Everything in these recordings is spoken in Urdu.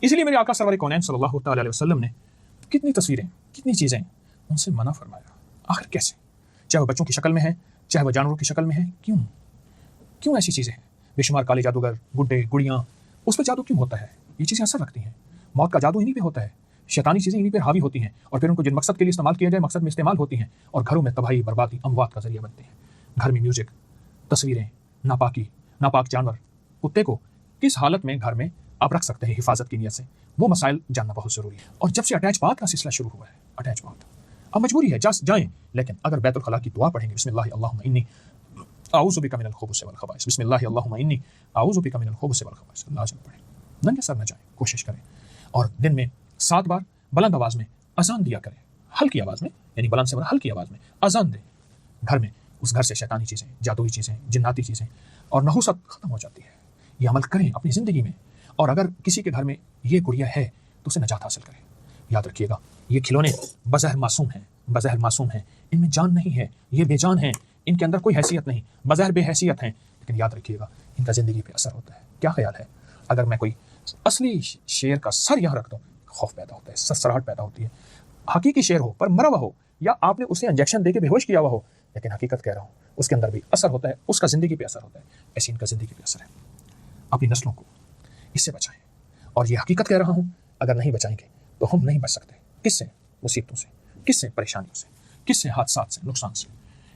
اسی لیے میرے آقا سرور کونین صلی اللہ تعالی علیہ وسلم نے کتنی تصویریں، کتنی چیزیں ان سے منع فرمایا. آخر کیسے؟ چاہے وہ بچوں کی شکل میں ہے، چاہے وہ جانوروں کی شکل میں ہے. کیوں ایسی چیزیں ہیں؟ بے شمار کالے جادوگر، گڈے گڑیاں، اس پہ جادو کیوں ہوتا ہے؟ یہ چیزیں اثر رکھتی ہیں. موت کا جادو انہی پہ ہوتا ہے، شیطانی چیزیں انہی پہ حاوی ہوتی ہیں، اور پھر ان کو جن مقصد کے لیے استعمال کیا جائے مقصد میں استعمال ہوتی ہیں، اور گھروں میں تباہی، بربادی، اموات کا ذریعہ بنتے ہیں. گھر میں میوزک، تصویریں، ناپاکی، ناپاک جانور، کتے کو کس حالت میں گھر میں آپ رکھ سکتے ہیں حفاظت کی نیت سے، وہ مسائل جاننا بہت ضروری ہے. اور جب سے اٹیچ بات کا سلسلہ شروع ہوا ہے، اٹیچ بات اب مجبوری ہے جائیں، لیکن اگر بیت الخلاء کی دعا پڑھیں گے، بسم اللہ اللہم انی اعوذ بک من الخبث والخبائث، بسم اللہ اللہم انی اعوذ بک من الخبث والخبائث، لازم پڑھیں، ننگے سر نہ جائیں، کوشش کریں. اور دن میں 7 بار بلند آواز میں اذان دیا کریں، ہلکی آواز میں، یعنی بلند سے ہلکی آواز میں اذان دیں. گھر میں اس گھر سے شیطانی چیزیں، جادوئی چیزیں، جناتی چیزیں اور نحوست ختم ہو جاتی ہے. یہ عمل کریں اپنی زندگی میں. اور اگر کسی کے گھر میں یہ گڑیا ہے تو اسے نجات حاصل کریں. یاد رکھیے گا یہ کھلونے بظاہر معصوم ہیں، ان میں جان نہیں ہے، یہ بے جان ہیں، ان کے اندر کوئی حیثیت نہیں، بظاہر بے حیثیت ہیں، لیکن یاد رکھیے گا ان کا زندگی پہ اثر ہوتا ہے. کیا خیال ہے اگر میں کوئی اصلی شیر کا سر یہاں رکھ دوں؟ خوف پیدا ہوتا ہے، سرسراہٹ پیدا ہوتی ہے. حقیقی شیر ہو پر مرا ہوا ہو، یا آپ نے اسے انجیکشن دے کے بے ہوش کیا ہوا ہو، لیکن حقیقت کہہ رہا ہوں اس کے اندر بھی اثر ہوتا ہے، اس کا زندگی پہ اثر ہوتا ہے. ایسی ان کا زندگی پہ اثر ہے. اپنی نسلوں کو اس سے بچائیں. اور یہ حقیقت کہہ رہا ہوں اگر نہیں بچائیں گے تو ہم نہیں بچ سکتے. کس سے؟ مصیبتوں سے، کس سے؟ پریشانیوں سے، کس سے؟ حادثات سے، نقصان سے.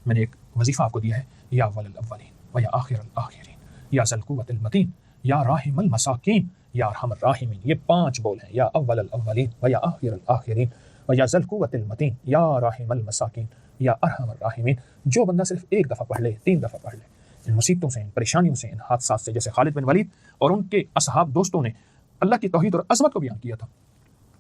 میں نے ایک وظیفہ آپ کو دیا ہے، یا اول الاولین و یا آخر الاخرین یا ذی القوۃ المتین یا راحم المساکین یا ارحم الراحمین. یہ 5 بول ہیں، یا اول الاولین و یا آخر الاخرین و یا ذی القوۃ المتین یا راحم المساکین یا ارحم الراحمین. جو بندہ صرف 1 دفعہ پڑھ لے، 3 دفعہ پڑھ لے، ان مصیبتوں سے، ان پریشانیوں سے، ان حادثات سے، جیسے خالد بن ولید اور ان کے اصحاب دوستوں نے اللہ کی توحید اور عظمت کو بیان کیا تھا.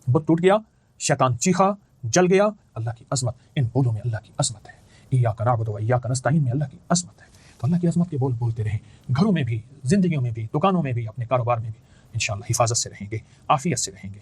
بت ٹوٹ گیا، شیطان چیخا، جل گیا. اللہ کی عظمت، ان بولوں میں اللہ کی عظمت ہے. ایاک نعبد و ایاک نستعین میں اللہ کی عظمت ہے. تو اللہ کی عظمت کے بول بولتے رہیں، گھروں میں بھی، زندگیوں میں بھی، دکانوں میں بھی، اپنے کاروبار میں بھی. انشاءاللہ حفاظت سے رہیں گے، عافیت سے رہیں گے.